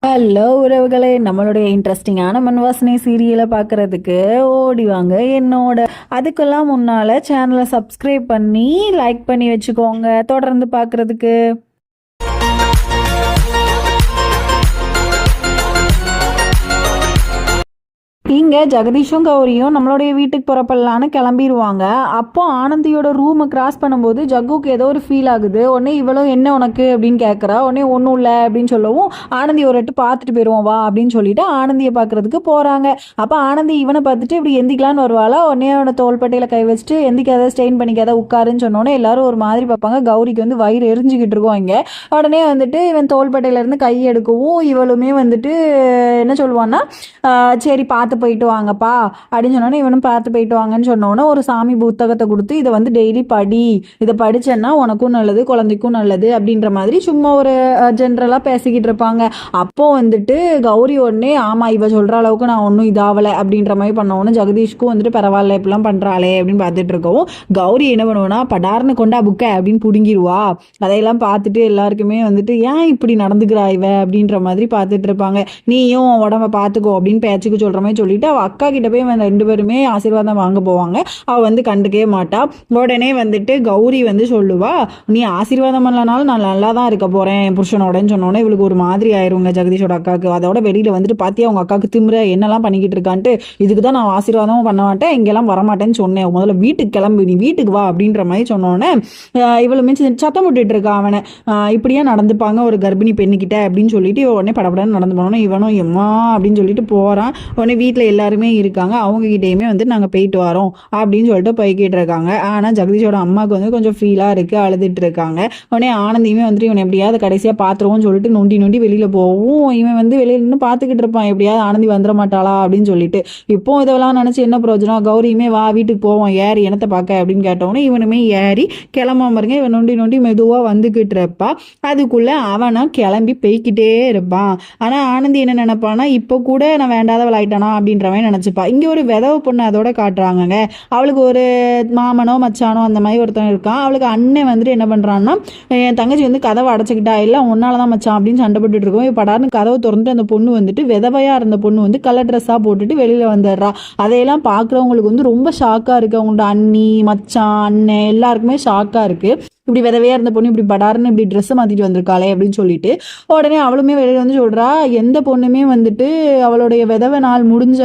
Hello உறவுகளே, நம்மளுடைய இன்ட்ரெஸ்டிங்கான மண்வாசனை சீரியலை பார்க்கறதுக்கு ஓடிவாங்க என்னோட. அதுக்கெல்லாம் முன்னால் சேனலை சப்ஸ்கிரைப் பண்ணி லைக் பண்ணி வச்சுக்கோங்க தொடர்ந்து பார்க்கறதுக்கு. இங்கே ஜெகதீஷும் கௌரியும் நம்மளுடைய வீட்டுக்கு புறப்படலான்னு கிளம்பிடுவாங்க. அப்போ ஆனந்தியோட ரூமை கிராஸ் பண்ணும்போது ஜக்குக்கு ஏதோ ஒரு ஃபீல் ஆகுது. உடனே இவளும் என்ன உனக்கு அப்படின்னு கேட்குறா. உடனே ஒன்றும் இல்லை அப்படின்னு சொல்லவும் ஆனந்தி ஒரு எட்டு பார்த்துட்டு போயிடுவோம் வா அப்படின்னு சொல்லிட்டு ஆனந்தியை பார்க்கறதுக்கு போகிறாங்க. அப்போ ஆனந்தி இவனை பார்த்துட்டு இப்படி எந்திக்கலான்னு வருவாளா. உடனே அவனோட தோள்பட்டையில் கை வச்சுட்டு எந்திக்காத ஸ்டெயின் பண்ணிக்காத உட்காருன்னு சொன்னோன்னே எல்லாரும் ஒரு மாதிரி பார்ப்பாங்க. கௌரிக்கு வந்து வயிறு எரிஞ்சுக்கிட்டு இருக்கோம் இங்கே. உடனே வந்துட்டு இவன் தோள்பட்டையிலேருந்து கை எடுக்கவும் இவளுமே வந்துட்டு என்ன சொல்லுவான்னா சரி பார்த்து போயிட்டு வாங்கப்பா அப்படின்னு சொன்னோன்னே இவனும் பார்த்து போயிட்டு வாங்கன்னு சொன்னோன்னே ஒரு சாமி புத்தகத்தை கொடுத்து இதை வந்து டெய்லி படி, இதை படிச்சேன்னா உனக்கும் நல்லது குழந்தைக்கும் நல்லது அப்படின்ற மாதிரி சும்மா ஒரு ஜென்ரலாக பேசிக்கிட்டு இருப்பாங்க. அப்போ வந்துட்டு கௌரி உடனே ஆமாம் இவ சொல்கிற அளவுக்கு நான் ஒன்றும் இதாகலை அப்படின்ற மாதிரி பண்ணோன்னு ஜெகதீஷ்க்கும் வந்துட்டு பரவாயில்ல இப்படிலாம் பண்ணுறாளே அப்படின்னு பார்த்துட்டு இருக்கவும் கௌரி என்ன பண்ணுவோன்னா படார்னு கொண்டா புக்கை அப்படின்னு பிடுங்கிடுவா. அதையெல்லாம் பார்த்துட்டு எல்லாருக்குமே வந்துட்டு ஏன் இப்படி நடந்துக்கிறா இவ அப்படின்ற மாதிரி பார்த்துட்டு இருப்பாங்க. நீயும் உடம்ப பார்த்துக்கோ அப்படின்னு பேச்சுக்கு சொல்கிற மாதிரி சொல்லிட்டு அவள் அக்கா கிட்ட போய் ரெண்டு பேருமே ஆசீர்வாதம் வாங்க போவாங்க. அவள் வந்து கண்டுக்கவே மாட்டா. உடனே வந்துட்டு கௌரி வந்து சொல்லுவா நீ ஆசீர்வாதம் பண்ணலனாலும் நான் நல்லா தான் இருக்க போகிறேன் என் புருஷனோடன்னு சொன்னோன்னே இவளுக்கு ஒரு மாதிரி ஆயிருங்க ஜெகதீஷோட அக்காவுக்கு. அதோட வெளியில் வந்துட்டு பார்த்தியா அவங்க அக்காவுக்கு திமிர என்னெல்லாம் பண்ணிக்கிட்டு இருக்கான்ட்டு, இதுக்கு தான் நான் ஆசீர்வாதமும் பண்ண மாட்டேன் இங்கெல்லாம் வரமாட்டேன்னு சொன்னேன், முதல்ல வீட்டுக்கு கிளம்பு நீ வீட்டுக்கு வா அப்படின்ற மாதிரி சொன்னோன்னே இவளுமே சத்தம் விட்டுட்டு இருக்கா அவனை. இப்படியா நடந்துப்பாங்க ஒரு கர்ப்பிணி பெண்ணுக்கிட்ட அப்படின்னு சொல்லிட்டு இவன் உடனே படப்படன்னு நடந்து போனோன்னே இவனும் எம்மா அப்படின்னு சொல்லிட்டு போகிறான். உடனே வீட்டில் எல்லாருமே இருக்காங்க. அவங்ககிட்டயுமே வந்து நாங்கள் போயிட்டு வரோம் அப்படின்னு சொல்லிட்டு போய்கிட்டு இருக்காங்க. ஆனால் ஜெகதீஷோட அம்மாவுக்கு வந்து கொஞ்சம் ஃபீலாக இருக்குது, அழுதுட்டு இருக்காங்க. உடனே ஆனந்தியுமே வந்துட்டு இவன் எப்படியாவது கடைசியாக பார்த்துருவோம்னு சொல்லிட்டு நொண்டி நொண்டி வெளியில் போகவும் இவன் வந்து வெளியில் நின்று பார்த்துக்கிட்டு இருப்பான் எப்படியாவது ஆனந்தி வந்துட மாட்டாளா அப்படின்னு சொல்லிட்டு. இப்போ இதெல்லாம் நினச்சி என்ன பிரயோஜனம், கௌரியுமே வா வீட்டுக்கு போவோம் ஏறி என்னத்தை பார்க்க அப்படின்னு கேட்டோன்னே இவனுமே ஏறி கிளம்ப பாருங்க. இவன் நொண்டி நொண்டி மெதுவாக வந்துக்கிட்டு இருப்பா. அதுக்குள்ளே அவனா கிளம்பி போய்கிட்டே இருப்பான். ஆனால் ஆனந்தி என்ன நினைப்பானா இப்போ கூட நான் வேண்டாதவள் ஆயிட்டானா அப்படின்ற மாதிரி நினச்சிப்பா. இங்கே ஒரு விதவை பொண்ணு அதோட காட்டுறாங்கங்க. அவளுக்கு ஒரு மாமனோ மச்சானோ அந்த மாதிரி ஒருத்தன் இருக்கான். அவளுக்கு அண்ணன் வந்துட்டு என்ன பண்ணுறான்னா என் தங்கச்சி வந்து கதவை அடைச்சிக்கிட்டா இல்லை உன்னால தான் மச்சான் அப்படின்னு சண்டை போட்டுட்டு இருக்கோம். படார்னு கதவை திறந்துட்டு அந்த பொண்ணு வந்துட்டு விதவையாக இருந்த பொண்ணு வந்து கலர் ட்ரெஸ்ஸாக போட்டுட்டு வெளியில் வந்துடுறா. அதையெல்லாம் பார்க்குறவங்களுக்கு வந்து ரொம்ப ஷாக்காக இருக்குது. அவங்களோட அண்ணி மச்சான் அண்ணன் எல்லாருக்குமே ஷாக்காக இருக்குது. இப்படி விதவையாக இருந்த பொண்ணு இப்படி படார்னு இப்படி ட்ரெஸ்ஸை மாற்றிட்டு வந்திருக்காளே அப்படின்னு சொல்லிட்டு உடனே அவளுமே வெளியில் வந்து சொல்கிறா எந்த பொண்ணுமே வந்துட்டு அவளுடைய விதவை நாள்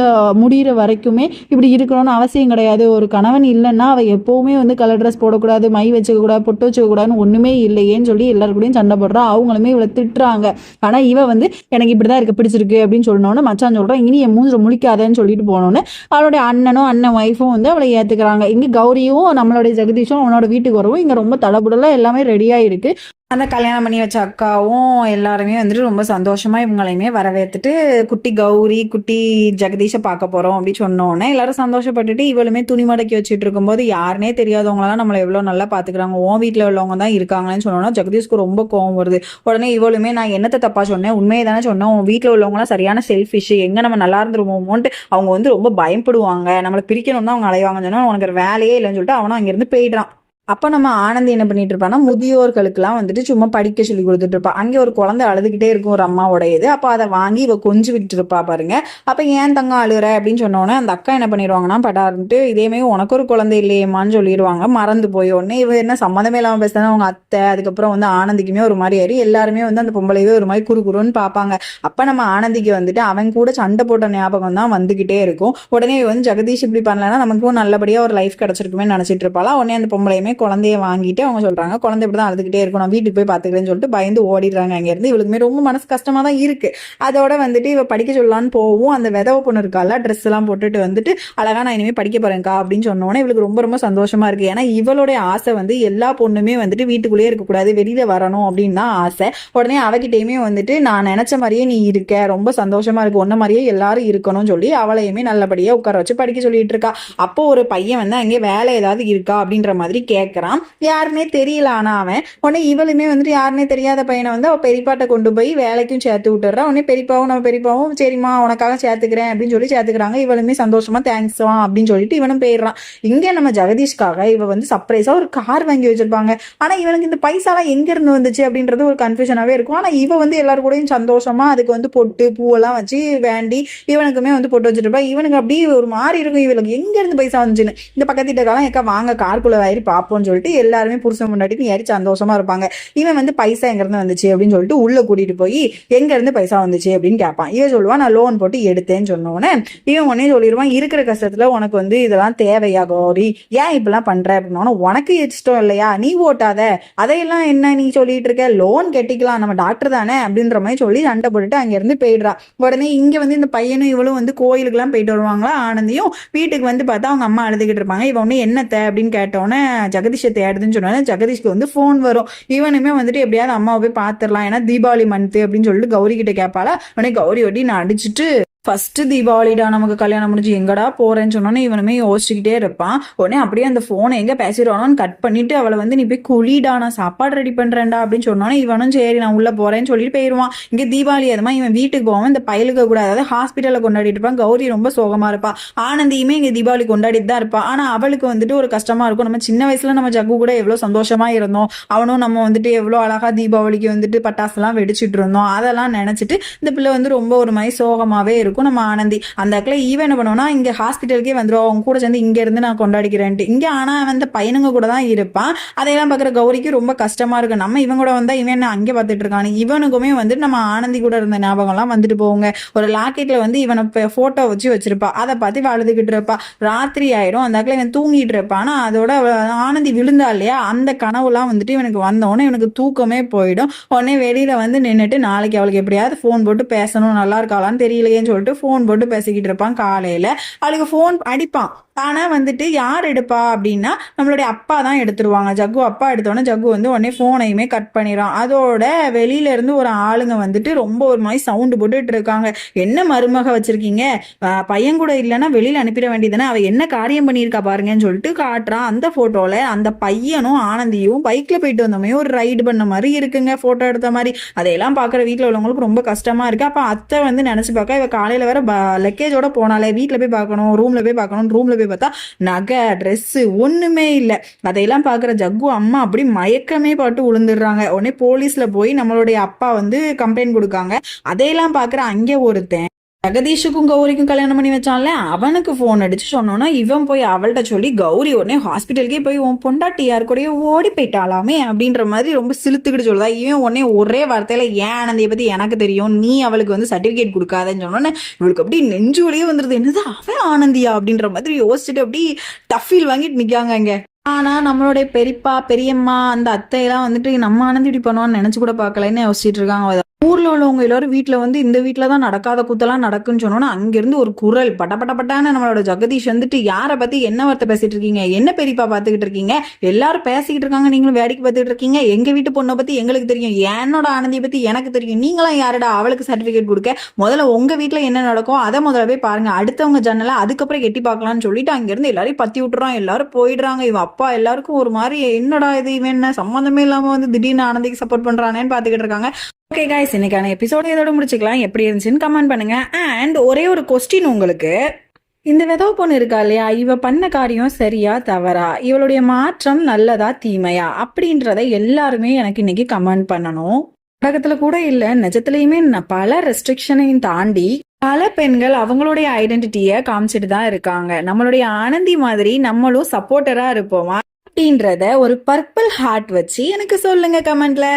முடிகிற வரைக்குமே இப்படி இருக்கணும்னு அவசியம் கிடையாது. ஒரு கணவன் இல்லைன்னா அவள் எப்போவுமே வந்து கலர் ட்ரெஸ் போடக்கூடாது, மை வச்சுக்கக்கூடாது, பொட்டு வச்சுக்கக்கூடாதுன்னு ஒன்றுமே இல்லையேன்னு சொல்லி எல்லாருக்கூடையும் சண்டை போடுறா. அவங்களுமே இவளை திட்டுறாங்க. ஆனால் இவ வந்து எனக்கு இப்படி தான் இருக்க பிடிச்சிருக்கு அப்படின்னு சொன்னோன்னே மச்சான் சொல்கிறான் இனி என் மூஞ்சில் முழிக்காதேன்னு சொல்லிட்டு போனோன்னே அவளுடைய அண்ணன் ஒய்ஃபும் வந்து அவளை ஏற்றுக்கிறாங்க. இங்கே கௌரியும் நம்மளுடைய ஜெகதீஷும் அவனோட வீட்டுக்கு வரவும் இங்கே ரொம்ப தடபுடலாம் எல்லாமே ரெடியாக இருக்கு. அந்த கல்யாணம் பண்ணி வச்ச அக்காவும் எல்லாருமே வந்துட்டு ரொம்ப சந்தோஷமா இவங்களையுமே வரவேற்றுட்டு குட்டி கௌரி குட்டி ஜெகதீஷை பார்க்க போறோம் அப்படின்னு சொன்னோன்னே எல்லாரும் சந்தோஷப்பட்டுட்டு இவளுமே துணி மடக்கி வச்சுட்டு இருக்கும்போது யாருனே தெரியாதவங்களாம் நம்மளை எவ்வளோ நல்லா பார்த்துக்கிறாங்க, உன் வீட்டில் உள்ளவங்க தான் இருக்காங்கன்னு சொன்னோன்னா ஜெகதீஷ்க்கு ரொம்ப கோவம் வருது. உடனே இவளுமே நான் என்னத்தை தப்பா சொன்னேன், உண்மையை தானே சொன்னேன், உன் வீட்டில் உள்ளவங்களாம் சரியான செல்ஃபிஷ், எங்கே நம்ம நல்லா இருந்துருவோமோன்ட்டு அவங்க வந்து ரொம்ப பயப்படுவாங்க, நம்மளை பிரிக்கணும் தான் அவங்க அலைவாங்கன்னு சொன்னா உனக்கு ஒரு வேலையே இல்லைன்னு சொல்லிட்டு அவனும் அங்கேருந்து போயிடுறான். அப்போ நம்ம ஆனந்தி என்ன பண்ணிட்டு இருப்பான்னா முதியோர்களுக்கெல்லாம் வந்துட்டு சும்மா படிக்க சொல்லி கொடுத்துட்டு இருப்பா. அங்கே ஒரு குழந்தை அழுதுகிட்டே இருக்கும் ஒரு அம்மாவோடையது. அப்போ அதை வாங்கி இவ கொஞ்சம் விட்டு இருப்பா பாருங்க. அப்போ ஏன் தங்கம் அழுற அப்படின்னு சொன்னோன்னே அந்த அக்கா என்ன பண்ணிடுவாங்கன்னா படாருன்ட்டு இதேமே உனக்கு ஒரு குழந்தை இல்லையேம்மான்னு சொல்லிடுவாங்க. மறந்து போய் உடனே இவ என்ன சம்மந்தமே இல்லாமல் பேசுனா அவங்க அத்தை அதுக்கப்புறம் வந்து ஆனந்திக்குமே ஒரு மாதிரி ஆயிரு. எல்லாருமே வந்து அந்த பொம்பளையவே ஒரு மாதிரி குறுன்னு பார்ப்பாங்க. அப்போ நம்ம ஆனந்திக்கு வந்துட்டு அவன் கூட சண்டை போட்ட ஞாபகம் தான் வந்துகிட்டே இருக்கும். உடனே வந்து ஜெகதீஷ் இப்படி பண்ணலன்னா நமக்கும் நல்லபடியாக ஒரு லைஃப் கிடைச்சிருக்குமே நினச்சிட்டு இருப்பாளா. உடனே அந்த பொம்பளையுமே குழந்தைய வாங்கிட்டு அவங்க சொல்றாங்க குழந்தை இப்படிதான் அழுதுகிட்டே இருக்கும், நான் வீட்டுக்கு போய் பாத்துக்கிறேன்னு சொல்லிட்டு பயந்து ஓடிடுறாங்க அங்கிருந்து. இவளுக்குமே ரொம்ப மனசு கஷ்டமா தான் இருக்கு. அதோட வந்துட்டு இவ படிக்க சொல்லலான்னு போவும் அந்த விதவை பொண்ணு இருக்கால ட்ரெஸ் எல்லாம் போட்டுட்டு வந்துட்டு அழகா நான் இனிமே படிக்க போறேன்க்கா அப்படின்னு சொன்னோன்னே இவளுக்கு ரொம்ப ரொம்ப சந்தோஷமா இருக்கு. ஏன்னா இவளுடைய ஆசை வந்து எல்லா பொண்ணுமே வந்துட்டு வீட்டுக்குள்ளேயே இருக்கக்கூடாது, வெளியில வரணும் அப்படின்னு தான் ஆசை. உடனே அவகிட்டையுமே வந்துட்டு நான் நினைச்ச மாதிரியே நீ இருக்க, ரொம்ப சந்தோஷமா இருக்கு, ஒன்ன மாதிரியே எல்லாரும் இருக்கணும்னு சொல்லி அவளையுமே நல்லபடியா உட்கார வச்சு படிக்க சொல்லிட்டு இருக்கா. அப்போ ஒரு பையன் வந்து அங்கே வேலை ஏதாவது இருக்கா அப்படின்ற மாதிரி கேட்கறான். யாருன்னே தெரியல. ஆனா அவன் உடனே இவளுமே வந்துட்டு யாருன்னே தெரியாத பையனை வந்து அவ பெரியப்பாட்ட கொண்டு போய் வேலைக்கும் சேர்த்து விட்டுறா. உடனே நம்ம பெரியப்பாவும் சரிம்மா உனக்காக சேர்த்துக்கிறேன் அப்படின்னு சொல்லி சேர்த்துக்கிறாங்க. இவளுமே சந்தோஷமா தேங்க்ஸ்வா அப்படின்னு சொல்லிட்டு இவனும் போயிடுறான். இங்க நம்ம ஜெகதீஷ்காக இவ வந்து சர்ப்ரைஸா ஒரு கார் வாங்கி வச்சிருப்பாங்க. ஆனா இவனுக்கு இந்த பைசாலாம் எங்க இருந்து வந்துச்சு அப்படின்றது ஒரு கன்ஃபியூஷனாவே இருக்கும். ஆனா இவ வந்து எல்லாரும் கூடயும் சந்தோஷமா அதுக்கு வந்து பொட்டு பூவெல்லாம் வச்சு வேண்டி இவனுக்குமே வந்து பொட்டு வச்சிருப்பா. இவனுக்கு அப்படி ஒரு மாதிரி இருக்கும், இவளுக்கு எங்க இருந்து பைசா வந்துச்சுன்னு. இந்த பக்கத்திட்டக்காலம் எக்கா வாங்க கார்க்குள்ள ஏறி பார்ப்போம்னு சொல்லிட்டு எல்லாருமே புருஷன் முன்னாடி ஏறி சந்தோஷமா இருப்பாங்க. இவன் வந்து பைசா எங்க இருந்து வந்துச்சு அப்படின்னு சொல்லிட்டு உள்ள கூட்டிட்டு போய் எங்க இருந்து பைசா வந்துச்சு அப்படின்னு கேட்பான். இவன் சொல்லுவான் நான் லோன் போட்டு எடுத்தேன்னு சொன்னோன்னே இவன் உடனே சொல்லிடுவான் இருக்கிற கஷ்டத்துல உனக்கு வந்து இதெல்லாம் தேவையா கௌரி, ஏன் இப்பெல்லாம் பண்ற அப்படின்னா உனக்கு இஷ்டம் இல்லையா, நீ ஓட்டாத, அதையெல்லாம் என்ன நீ சொல்லிட்டு இருக்க, லோன் கட்டிக்கலாம், நம்ம டாக்டர் தானே அப்படின்ற மாதிரி சொல்லி சண்டை போட்டுட்டு அங்க இருந்து போயிடுறா. உடனே இங்க வந்து இந்த பையனும் இவளும் வந்து கோயிலுக்கு எல்லாம் போயிட்டு வருவாங்களா. ஆனந்தியும் வீட்டுக்கு வந்து பார்த்தா அவங்க அம்மா அழுதுகிட்டு இருப்பாங்க. இவன் ஒண்ணு என்னத்த அப்படின்னு கேட்டோன்னே ஜெகதீஷை தேடுதுன்னு சொன்னோன்னே ஜெகதீஷ்க்கு வந்து போன் வரும். இவனுமே வந்துட்டு எப்படியாவது அம்மாவை போய் பாத்துடலாம், ஏன்னா தீபாவளி மந்த் அப்படின்னு சொல்லிட்டு கௌரி கிட்ட கேட்பாளா. உடனே கௌரி ஒட்டி நான் அடிச்சுட்டு ஃபர்ஸ்ட் தீபாவளிடா நமக்கு கல்யாணம் முடிஞ்சு எங்கடா போறேன்னு சொன்னோன்னே இவனுமே யோசிச்சுக்கிட்டே இருப்பான். உடனே அப்படியே அந்த போனை எங்க பேசிடுவானோன்னு கட் பண்ணிட்டு அவளை வந்து நீ போய் குளிடா நான் சாப்பாடு ரெடி பண்றேன்டா அப்படின்னு சொன்னோன்னே இவனும் சரி நான் உள்ள போறேன்னு சொல்லிட்டு போயிடுவான். இங்க தீபாவளி அதுமா இவன் வீட்டுக்கு போவான். இந்த பயலுக்க கூட அதாவது ஹாஸ்பிட்டல்ல கொண்டாடிட்டு இருப்பான். கௌரி ரொம்ப சோகமா இருப்பா. ஆனந்தியுமே இங்க தீபாவளி கொண்டாடிட்டு தான் இருப்பா. ஆனா அவளுக்கு வந்துட்டு ஒரு கஷ்டமா இருக்கும். நம்ம சின்ன வயசுல நம்ம ஜக்கு கூட எவ்வளவு சந்தோஷமா இருந்தோம், அவனும் நம்ம வந்துட்டு எவ்வளவு அழகா தீபாவளிக்கு வந்துட்டு பட்டாசு எல்லாம் வெடிச்சிட்டு இருந்தோம், அதெல்லாம் நினைச்சிட்டு இந்த பிள்ளை வந்து ரொம்ப ஒரு மாதிரி சோகமாவே இருக்கும். நம்ம ஆனந்தி அந்த இடத்துல ஈவன் என்ன பண்ணுவோம்னா இங்க ஹாஸ்பிட்டலுக்கே வந்துடும், அவங்க கூட சேர்ந்து இங்க இருந்து நான் கொண்டாடிக்கிறேன்ட்டு. இங்க ஆனா வந்து பையனுங்க கூட தான் இருப்பான். அதையெல்லாம் பாக்குற கௌரிக்கு ரொம்ப கஷ்டமா இருக்கு. நம்ம இவன் கூட வந்தா இவன் அங்கே பார்த்துட்டு இருக்கானு. இவனுக்குமே வந்துட்டு நம்ம ஆனந்தி கூட இருந்த ஞாபகம் எல்லாம் வந்துட்டு போவோங்க. ஒரு லாக்கெட்ல வந்து இவனை போட்டோ வச்சிருப்பா. அதை பார்த்து அழுதுகிட்டு இருப்பா. ராத்திரி ஆயிடும். அந்த இடத்துல இவன் தூங்கிட்டு இருப்பான். ஆனா அதோட ஆனந்தி விழுந்தா இல்லையா, அந்த கனவுலாம் வந்துட்டு இவனுக்கு வந்தோடனே இவனுக்கு தூக்கமே போயிடும். உடனே வெளியில வந்து நின்றுட்டு நாளைக்கு அவளுக்கு எப்படியாவது போன் போட்டு பேசணும், நல்லா இருக்காளான்னு தெரியலையேன்னு சொல்லிட்டு போன் போட்டு பேசிக்கிட்டு இருப்பான். காலையில அவளுக்கு போன் அடிப்பான். ஆனா வந்துட்டு யார் எடுப்பா அப்படின்னா நம்மளுடைய அப்பா தான் எடுத்துருவாங்க. ஜக்கு அப்பா எடுத்தோன்னே ஜக்கு வந்து உடனே போனையுமே கட் பண்ணிடுறான். அதோட வெளியில இருந்து ஒரு ஆளுங்க வந்துட்டு ரொம்ப ஒரு மாதிரி சவுண்டு போட்டுட்டு இருக்காங்க. என்ன மருமக வச்சிருக்கீங்க, பையன் கூட இல்லைன்னா வெளியில அனுப்பிட வேண்டியதுதானே, அவ என்ன காரியம் பண்ணியிருக்கா பாருங்கன்னு சொல்லிட்டு காட்டுறான். அந்த போட்டோல அந்த பையனும் ஆனந்தியும் பைக்ல போயிட்டு வந்தோமே ஒரு ரைடு பண்ண மாதிரி இருக்குங்க, போட்டோ எடுத்த மாதிரி. அதையெல்லாம் பாக்குற வீட்டுல உள்ளவங்களுக்கு ரொம்ப கஷ்டமா இருக்கு. அப்ப அத்தை வந்து நினைச்சு பார்க்க இவ காலையில வேற லக்கேஜோட போனாலே வீட்டுல போய் பார்க்கணும், ரூம்ல போய் பார்க்கணும், ரூம்ல போய் பார்த்தா நகை ட்ரெஸ் ஒண்ணுமே இல்லை. அதையெல்லாம் பாக்குற ஜக்கு அம்மா அப்படி மயக்கமே பாட்டு விழுந்துடுறாங்க. உடனே போலீஸ்ல போய் நம்மளுடைய அப்பா வந்து கம்ப்ளைண்ட் கொடுக்காங்க. அதையெல்லாம் பாக்குற அங்கே ஒருத்தன் ஜெகதீஷுக்கும் கௌரிக்கும் கல்யாணம் பண்ணி வச்சான்ல, அவனுக்கு போன் அடிச்சு சொன்னோன்னா இவன் போய் அவள்கிட்ட சொல்லி கௌரி உடனே ஹாஸ்பிட்டலுக்கே போய் உன் பொண்டாட்டி யாரு கூடயே ஓடி போயிட்டாலாமே அப்படின்ற மாதிரி ரொம்ப சிலுத்துக்கிட்டு சொல்லுதா. இவன் உடனே ஒரே வார்த்தையில ஏன் ஆனந்தியை பத்தி எனக்கு தெரியும், நீ அவளுக்கு வந்து சர்டிபிகேட் கொடுக்காதன்னு சொன்னோன்னே இவளுக்கு அப்படி நெஞ்சு வழியே வந்துருது. என்னது அவன் ஆனந்தியா அப்படின்ற மாதிரி யோசிச்சுட்டு அப்படி டஃபீல் வாங்கிட்டு நிக்காங்க இங்க. ஆனா நம்மளுடைய பெரியப்பா பெரியம்மா அந்த அத்தையெல்லாம் வந்துட்டு நம்ம ஆனந்தி இப்படி பண்ணுவான்னு நினைச்சு கூட பார்க்கலன்னு யோசிச்சுட்டு இருக்காங்க. ஊர்ல உள்ளவங்க எல்லாரும் வீட்டுல வந்து இந்த வீட்டுலதான் நடக்காத கூத்தெல்லாம் நடக்குன்னு சொன்னோன்னா அங்கிருந்து ஒரு குரல் பட்டப்பட்டான்னு நம்மளோட ஜெகதீஷ் வந்துட்டு யாரை பத்தி என்ன வார்த்தை பேசிட்டு இருக்கீங்க, என்ன பெரியப்பா பாத்துக்கிட்டு இருக்கீங்க, எல்லாரும் பேசிக்கிட்டு இருக்காங்க, நீங்களும் வேடிக்கை பார்த்துட்டு இருக்கீங்க, எங்க வீட்டு பொண்ணை பத்தி எங்களுக்கு தெரியும், என்னோட ஆனந்தியை பத்தி எனக்கு தெரியும், நீங்களாம் யாரடா அவளுக்கு சர்டிபிகேட் கொடுக்க, முதல்ல உங்க வீட்டுல என்ன நடக்கும் அதை முதல்ல போய் பாருங்க, அடுத்தவங்க ஜன்னல அதுக்கப்புறம் எட்டி பார்க்கலாம்னு சொல்லிட்டு அங்கிருந்து எல்லாரையும் பத்தி விட்டுறான். எல்லாரும் போயிடுறாங்க. இவன் அப்பா எல்லாருக்கும் ஒரு மாதிரி என்னடா இது இவன் என்ன சம்மந்தமே இல்லாம வந்து திடீர்னு ஆனந்திக்கு சப்போர்ட் பண்றானேன்னு பாத்துக்கிட்டு இருக்காங்க. ஓகே கைஸ், இன்னைக்கான எபிசோட இதோட முடிச்சுக்கலாம். எப்படி இருந்துச்சுன்னு கமெண்ட் பண்ணுங்க. அண்ட் ஒரே ஒரு கொஸ்டின் உங்களுக்கு, இந்த விதவ பொண்ணு இருக்கா இல்லையா, இவ பண்ண காரியம் சரியா தவறா, இவளுடைய மாற்றம் நல்லதா தீமையா அப்படின்றத எல்லாருமே எனக்கு இன்னைக்கு கமெண்ட் பண்ணணும். உலகத்துல கூட இல்ல நிஜத்திலயுமே பல ரெஸ்ட்ரிக்ஷனையும் தாண்டி பல பெண்கள் அவங்களுடைய ஐடென்டிட்டியை காமிச்சிட்டு தான் இருக்காங்க. நம்மளுடைய ஆனந்தி மாதிரி நம்மளும் சப்போர்ட்டரா இருப்போமா அப்படின்றத ஒரு பர்பிள் ஹார்ட் வச்சு எனக்கு சொல்லுங்க கமெண்ட்ல.